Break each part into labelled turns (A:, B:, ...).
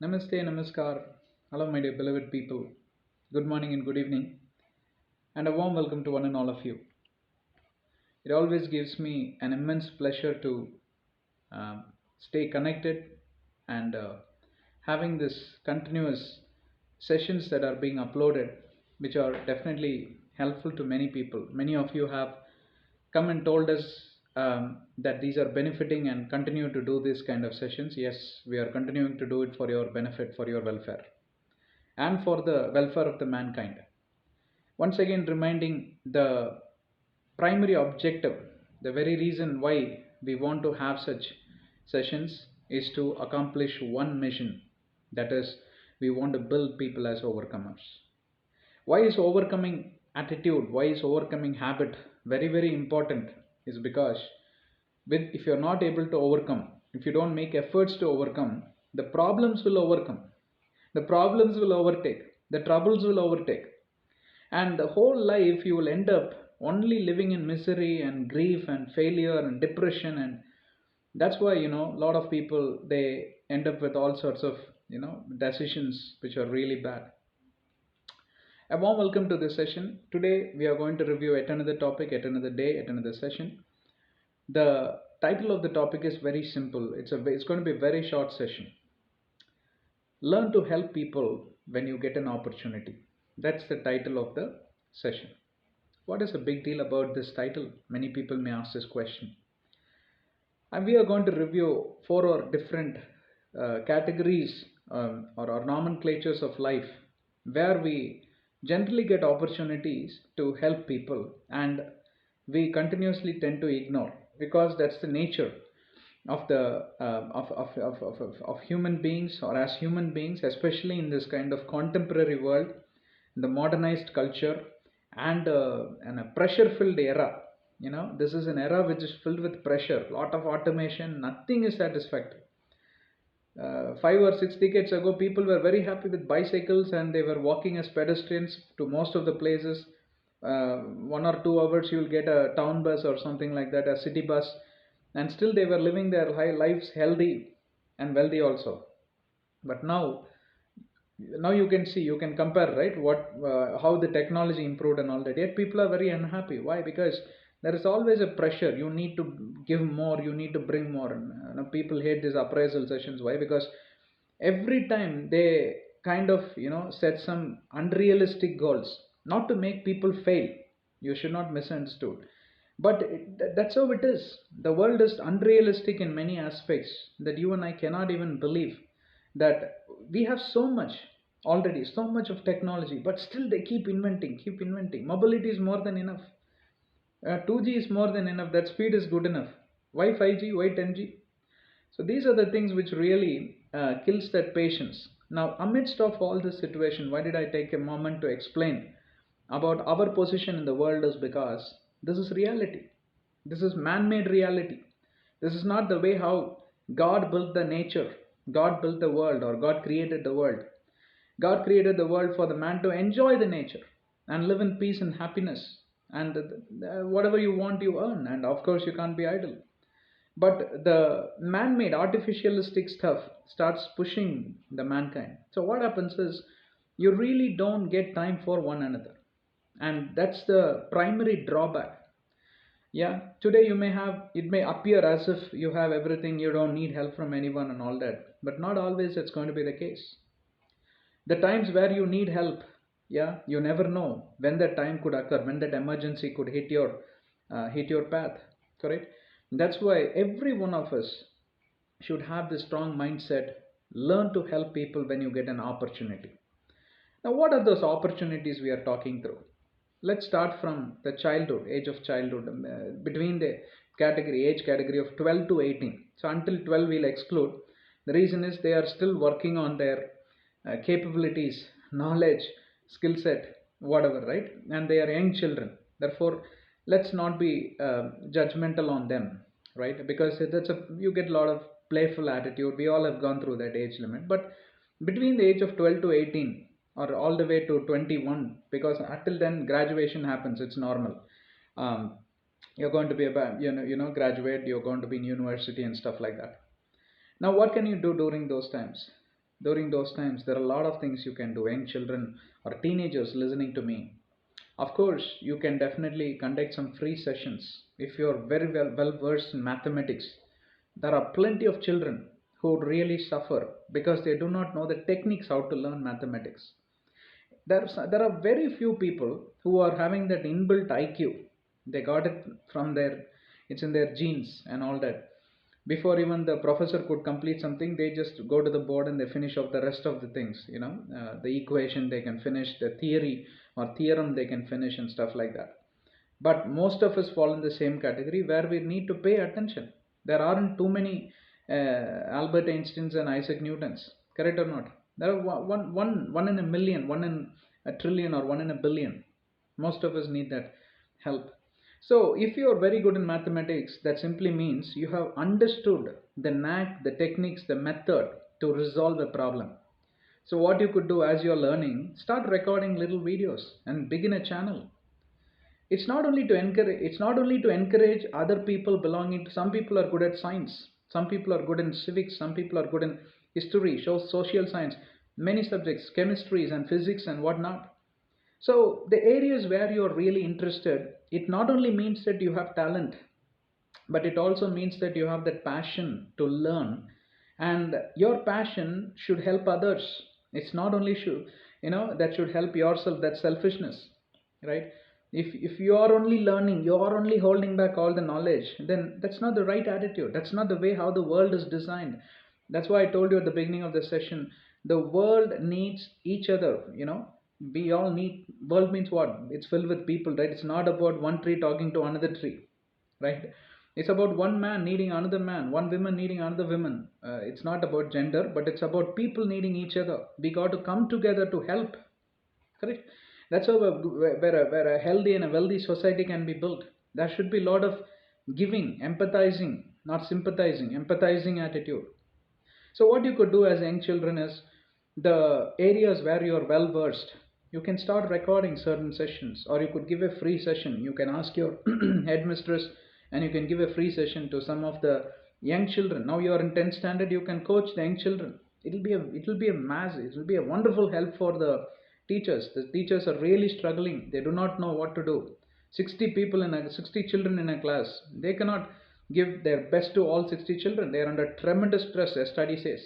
A: Namaste, namaskar. Hello, my dear beloved people. Good morning and good evening, and a warm welcome to one and all of you. It always gives me an immense pleasure to stay connected and having this continuous sessions that are being uploaded, which are definitely helpful to many people. Many of you have come and told us that these are benefiting and continue to do this kind of sessions. Yes, we are continuing to do it for your benefit, for your welfare, and for the welfare of the mankind. Once again, reminding the primary objective, the very reason why we want to have such sessions is to accomplish one mission, that is, we want to build people as overcomers. Why is overcoming attitude, why is overcoming habit very, very important? Is because if you're not able to overcome, if you don't make efforts to overcome, the problems will overcome, the problems will overtake, the troubles will overtake, and the whole life you will end up only living in misery and grief and failure and depression. And that's why, a lot of people, they end up with all sorts of, decisions which are really bad. A warm welcome to this session. Today we are going to review yet another topic, yet another day, yet another session. The title of the topic is very simple. It's going to be a very short session. Learn to help people when you get an opportunity. That's the title of the session. What is the big deal about this title? Many people may ask this question. And we are going to review four or different categories or nomenclatures of life where we generally get opportunities to help people, and we continuously tend to ignore because that's the nature of the of human beings, or as human beings, especially in this kind of contemporary world, in the modernized culture, and a pressure filled era. This is an era which is filled with pressure, lot of automation, nothing is satisfactory. 5 or 6 decades ago, people were very happy with bicycles and they were walking as pedestrians to most of the places. 1 or 2 hours, you will get a town bus or something like that, a city bus, and still they were living their high lives healthy and wealthy also. But now you can see, you can compare, right? How the technology improved and all that. Yet people are very unhappy. Why? Because there is always a pressure. You need to give more. You need to bring more. And, people hate these appraisal sessions. Why? Because every time they kind of set some unrealistic goals, not to make people fail. You should not misunderstood. But that's how it is. The world is unrealistic in many aspects that you and I cannot even believe that we have so much already, so much of technology, but still they keep inventing. Mobility is more than enough. 2G is more than enough. That speed is good enough. Why 5G? Why 10G? So these are the things which really kills that patience. Now, amidst of all this situation, why did I take a moment to explain about our position in the world? Is because this is reality. This is man-made reality. This is not the way how God built the nature, God built the world, or God created the world. God created the world for the man to enjoy the nature and live in peace and happiness. And whatever you want, you earn. And of course, you can't be idle. But the man-made artificialistic stuff starts pushing the mankind. So what happens is you really don't get time for one another, and that's the primary drawback. Yeah, today you may have, it may appear as if you have everything, you don't need help from anyone and all that, but not always it's going to be the case. The times where you need help, yeah, you never know when that time could occur, when that emergency could hit your path. Correct. That's why every one of us should have this strong mindset. Learn to help people when you get an opportunity. Now, what are those opportunities we are talking through? Let's start from the childhood, age of childhood, between the age category of 12 to 18. So until 12 we'll exclude. The reason is they are still working on their capabilities, knowledge, skill set, whatever, right? And they are young children. Therefore, let's not be judgmental on them, right? Because you get a lot of playful attitude. We all have gone through that age limit. But between the age of 12 to 18, or all the way to 21, because until then graduation happens, it's normal. um, you're going to be graduate, you're going to be in university and stuff like that. Now what can you do during those times? During those times, there are a lot of things you can do. Young children or teenagers listening to me, of course, you can definitely conduct some free sessions. If you are very well versed in mathematics, there are plenty of children who really suffer because they do not know the techniques how to learn mathematics. There are very few people who are having that inbuilt IQ. They got it from their, it's in their genes and all that. Before even the professor could complete something, they just go to the board and they finish off the rest of the things, the equation they can finish, the theory or theorem they can finish and stuff like that. But most of us fall in the same category where we need to pay attention. There aren't too many Albert Einsteins and Isaac Newtons, correct or not? There are one in a million, one in a trillion, or one in a billion. Most of us need that help. So if you are very good in mathematics, that simply means you have understood the knack, the techniques, the method to resolve a problem. So what you could do as you're learning, start recording little videos and begin a channel. It's not only to encourage other people belonging to, some people are good at science, some people are good in civics, some people are good in history, social science, many subjects, chemistries and physics and whatnot. So the areas where you are really interested, it not only means that you have talent, but it also means that you have that passion to learn, and your passion should help others. It's not only should, that should help yourself, that selfishness, right? If you are only learning, you are only holding back all the knowledge, then that's not the right attitude, that's not the way how the world is designed. That's why I told you at the beginning of the session, the world needs each other. We all need, world means what? It's filled with people, right? It's not about one tree talking to another tree, right? It's about one man needing another man, one woman needing another woman. It's not about gender, but it's about people needing each other. We got to come together to help, correct? That's how where a healthy and a wealthy society can be built. There should be a lot of giving, empathizing, not sympathizing, empathizing attitude. So what you could do as young children is, the areas where you are well versed, you can start recording certain sessions, or you could give a free session. You can ask your headmistress, and you can give a free session to some of the young children. Now you are in 10th standard, you can coach the young children. It will be a wonderful help for the teachers. The teachers are really struggling. They do not know what to do. 60 children in a class, they cannot give their best to all 60 children. They are under tremendous stress, as study says,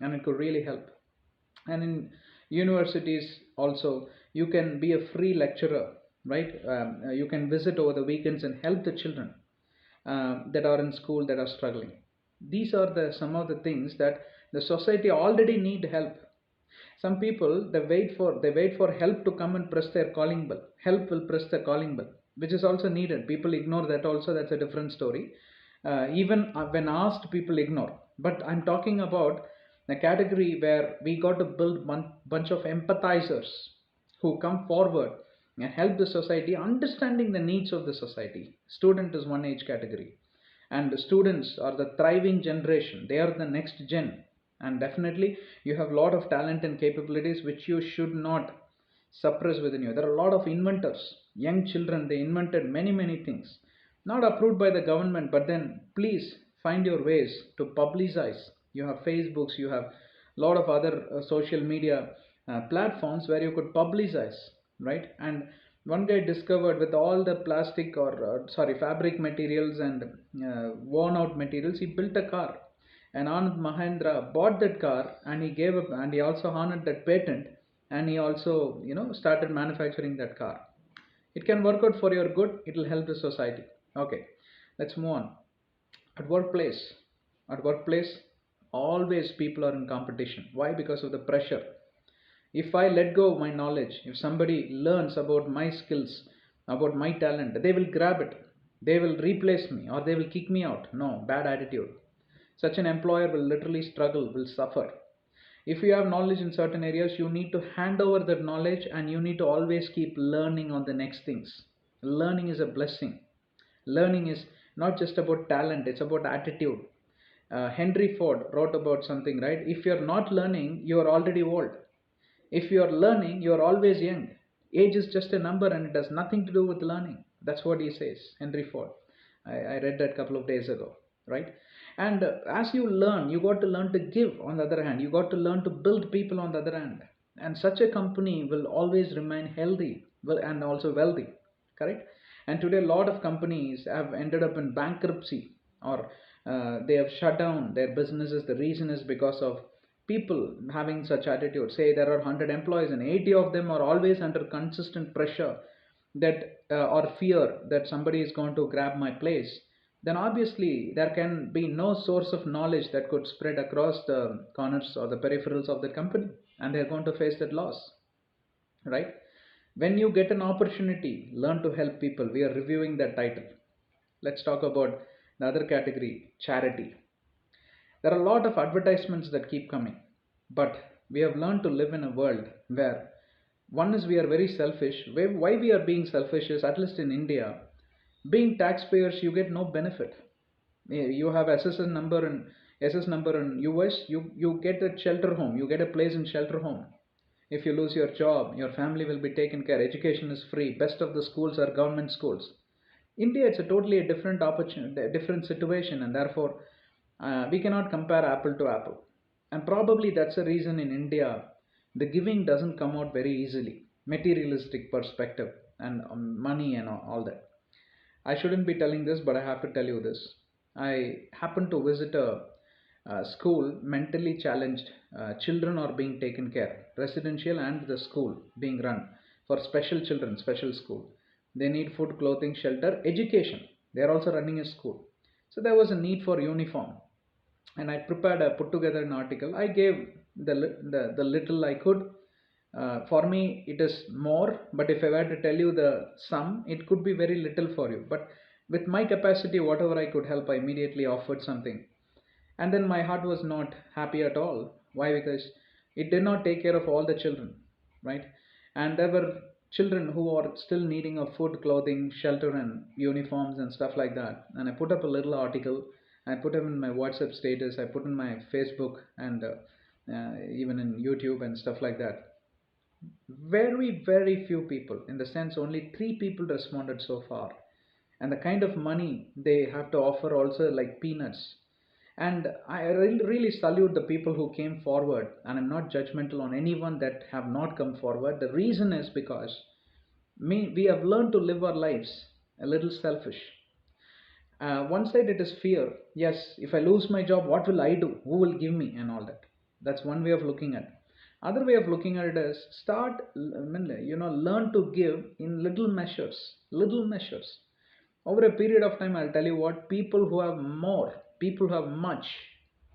A: and it could really help. And in universities also, you can be a free lecturer, right? You can visit over the weekends and help the children that are in school that are struggling. These are the some of the things that the society already need help. Some people, they wait for help to come and press their calling bell. Help will press the calling bell, which is also needed. People ignore that also. That's a different story. Even when asked, people ignore. But I'm talking about the category where we got to build one bunch of empathizers who come forward and help the society, understanding the needs of the society. Student is one age category, and the students are the thriving generation. They are the next gen, and definitely you have a lot of talent and capabilities which you should not suppress within you. There are a lot of inventors, young children, they invented many things, not approved by the government, but then please find your ways to publicize. You have Facebooks, you have a lot of other social media platforms where you could publicize, right? And one guy discovered, with all the plastic or sorry, fabric materials and worn out materials, he built a car. And Anand Mahendra bought that car, and he gave up, and he also honored that patent, and he also started manufacturing that car. It can work out for your good. It will help the society. Okay, let's move on. At workplace, at workplace, always people are in competition. Why? Because of the pressure. If I let go of my knowledge, if somebody learns about my skills, about my talent, they will grab it. They will replace me, or they will kick me out. No, bad attitude. Such an employer will literally struggle, will suffer. If you have knowledge in certain areas, you need to hand over that knowledge, and you need to always keep learning on the next things. Learning is a blessing. Learning is not just about talent, it's about attitude. Henry Ford wrote about something, right? If you're not learning, you are already old. If you are learning, you are always young. Age is just a number, and it has nothing to do with learning. That's what he says, Henry Ford. I read that a couple of days ago, right? And as you learn, you got to learn to give on the other hand. You got to learn to build people on the other hand. And such a company will always remain healthy and also wealthy. Correct? And today, a lot of companies have ended up in bankruptcy, or they have shut down their businesses. The reason is because of people having such attitude. Say there are 100 employees and 80 of them are always under consistent pressure that or fear that somebody is going to grab my place, then obviously there can be no source of knowledge that could spread across the corners or the peripherals of the company, and they're going to face that loss, right? When you get an opportunity, learn to help people. We are reviewing that title. Let's talk about the other category, charity. There are a lot of advertisements that keep coming, but we have learned to live in a world where one is we are very selfish. Why we are being selfish is, at least in India, being taxpayers, you get no benefit. You have SS number in US, you get a shelter home, you get a place in shelter home. If you lose your job, your family will be taken care. Education is free. Best of the schools are government schools. India, it's a totally a different opportunity, a different situation, and therefore we cannot compare apple to apple. And probably that's the reason in India the giving doesn't come out very easily. Materialistic perspective and money and all that. I shouldn't be telling this, but I have to tell you this. I happened to visit a school. Mentally challenged children are being taken care, residential and the school being run for special children, special school. They need food, clothing, shelter, education. They are also running a school. So there was a need for uniform, and I prepared a put together an article. I gave the little I could. For me, it is more, but if I were to tell you the sum, it could be very little for you. But with my capacity, whatever I could help, I immediately offered something. And then my heart was not happy at all. Why? Because it did not take care of all the children, right? And there were children who are still needing of food, clothing, shelter, and uniforms and stuff like that. And I put up a little article. I put them in my WhatsApp status. I put in my Facebook and even in YouTube and stuff like that. Very few people, in the sense only three people responded so far, and the kind of money they have to offer also like peanuts. And I really salute the people who came forward, and I'm not judgmental on anyone that have not come forward. The reason is because we have learned to live our lives a little selfish. One side it is fear. Yes, if I lose my job, what will I do? Who will give me and all that? That's one way of looking at it. Other way of looking at it is learn to give in little measures. Over a period of time, I'll tell you what, people who have more, people who have much,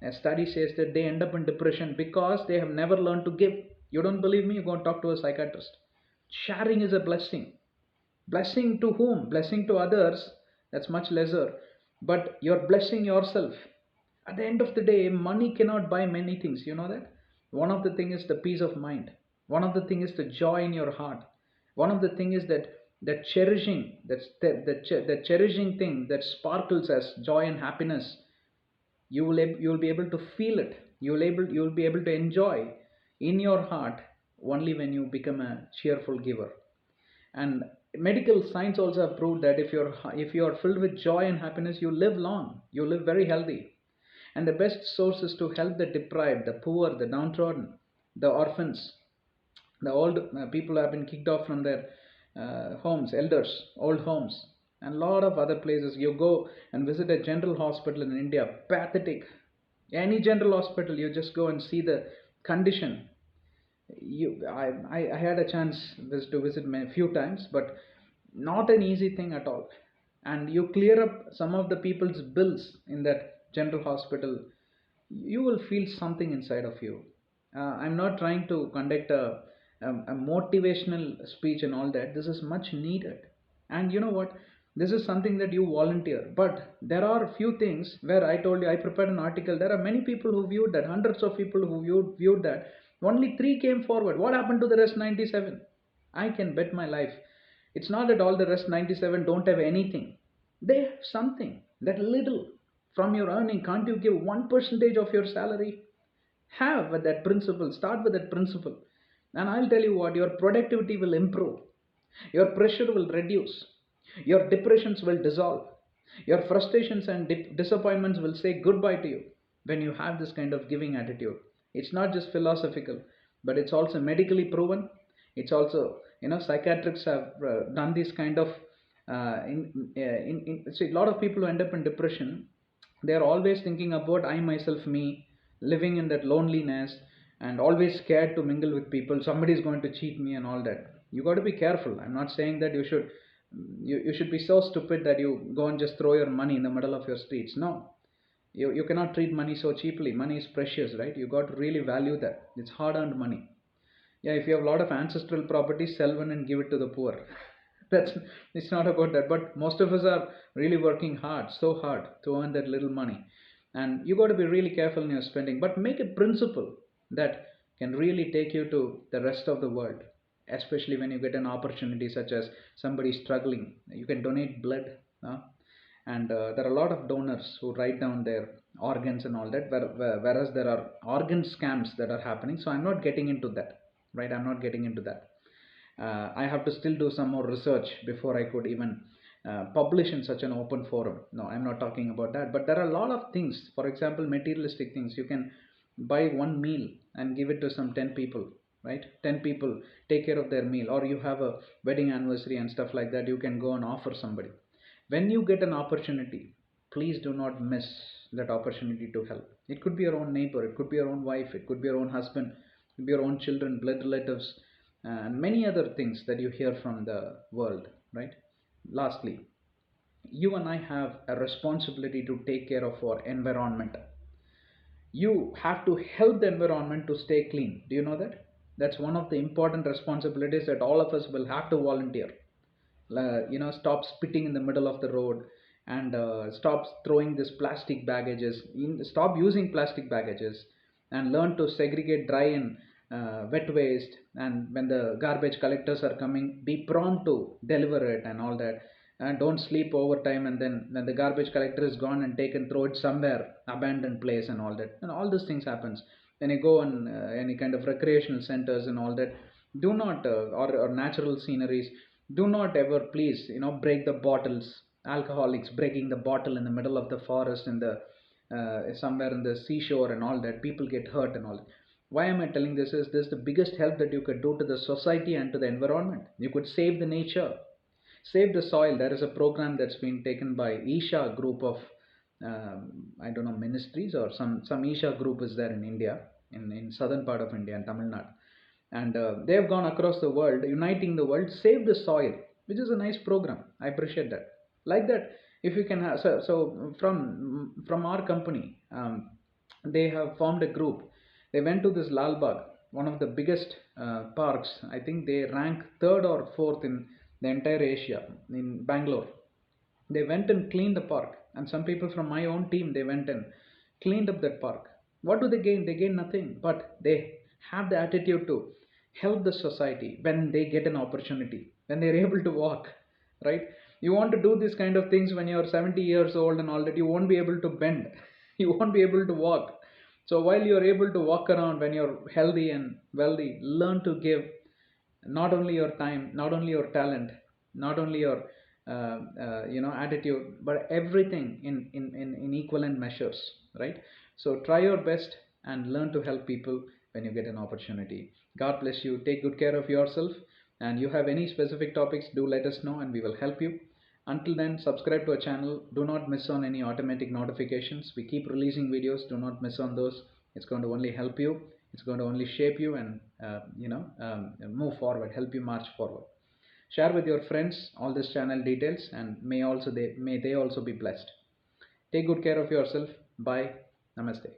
A: a study says that they end up in depression because they have never learned to give. You don't believe me? You go and talk to a psychiatrist. Sharing is a blessing. Blessing to whom? Blessing to others, that's much lesser. But you're blessing yourself. At the end of the day, money cannot buy many things. You know that? One of the thing is the peace of mind. One of the thing is the joy in your heart. One of the thing is that cherishing, the cherishing thing that sparkles as joy and happiness. You will be able to feel it. You will be able to enjoy in your heart only when you become a cheerful giver. And medical science also have proved that if you're filled with joy and happiness, you live long, you live very healthy. And the best source is to help the deprived, the poor, the downtrodden, the orphans, the old people who have been kicked off from their homes, elders, old homes, and a lot of other places. You go and visit a general hospital in India, pathetic. Any general hospital, you just go and see the condition. I had a chance to visit a few times, but not an easy thing at all. And you clear up some of the people's bills in that general hospital, you will feel something inside of you. I'm not trying to conduct a motivational speech and all that. This is much needed. And you know what? This is something that you volunteer. But there are a few things where I told you I prepared an article. There are many people who viewed that, hundreds of people who viewed that. Only three came forward. What happened to the rest 97? I can bet my life. It's not that all the rest 97 don't have anything. They have something, that little from your earning. Can't you give 1% of your salary? Have with that principle, start with that principle. And I'll tell you what, your productivity will improve, your pressure will reduce, your depressions will dissolve. Your frustrations and disappointments will say goodbye to you when you have this kind of giving attitude. It's not just philosophical, but it's also medically proven. It's also, psychiatrists have done this kind of see, a lot of people who end up in depression, they are always thinking about I myself me, living in that loneliness, and always scared to mingle with people. Somebody is going to cheat me and all that. You got to be careful. I'm not saying that you should be so stupid that you go and just throw your money in the middle of your streets. No, you cannot treat money so cheaply. Money is precious, right? You got to really value that. It's hard earned money. Yeah, if you have a lot of ancestral property, sell one and give it to the poor. That's It's not about that. But most of us are really working hard, so hard to earn that little money, and you got to be really careful in your spending. But make a principle that can really take you to the rest of the world. Especially when you get an opportunity such as somebody struggling, you can donate blood. And there are a lot of donors who write down their organs and all that, whereas there are organ scams that are happening. So I'm not getting into that, right? I'm not getting into that. I have to still do some more research before I could even publish in such an open forum. No, I'm not talking about that. But there are a lot of things. For example, materialistic things. You can buy one meal and give it to some 10 people, right? 10 people take care of their meal, or you have a wedding anniversary and stuff like that. You can go and offer somebody. When you get an opportunity, please do not miss that opportunity to help. It could be your own neighbor, it could be your own wife, it could be your own husband, it could be your own children, blood relatives, and many other things that you hear from the world, right? Lastly, you and I have a responsibility to take care of our environment. You have to help the environment to stay clean. Do you know that? That's one of the important responsibilities that all of us will have to volunteer. Stop spitting in the middle of the road, and stop throwing this plastic baggages stop using plastic baggages, and learn to segregate dry and wet waste. And when the garbage collectors are coming, be prompt to deliver it and all that. And don't sleep overtime, and then when the garbage collector is gone and taken, throw it somewhere abandoned place and all that. And all these things happens when you go on any kind of recreational centers and all that. Do not or natural sceneries, do not ever, please, break the bottles. Alcoholics breaking the bottle in the middle of the forest, in the somewhere in the seashore and all that. People get hurt and all that. Why am I telling this? Is this the biggest help that you could do to the society and to the environment? You could save the nature, save the soil. There is a program that's been taken by Isha group of I don't know, ministries, or some Isha group is there in India, in southern part of India and Tamil Nadu. And they have gone across the world, uniting the world, save the soil, which is a nice program. I appreciate that. Like that, if you can have, so from our company, they have formed a group. They went to this Lalbagh, one of the biggest parks. I think they rank third or fourth in the entire Asia, in Bangalore. They went and cleaned the park, and some people from my own team, they went and cleaned up that park. What do they gain? They gain nothing, but they have the attitude to help the society when they get an opportunity, when they're able to walk, right? You want to do these kind of things when you're 70 years old and all that, you won't be able to bend, you won't be able to walk. So while you're able to walk around, when you're healthy and wealthy, learn to give not only your time, not only your talent, not only your attitude, but everything in equivalent measures, right? So try your best and learn to help people when you get an opportunity. God bless you. Take good care of yourself. And you have any specific topics, do let us know and we will help you. Until then, subscribe to our channel. Do not miss on any automatic notifications. We keep releasing videos. Do not miss on those. It's going to only help you. It's going to only shape you and move forward, help you march forward. Share with your friends all this channel details, and may they also be blessed. Take good care of yourself. Bye. Namaste.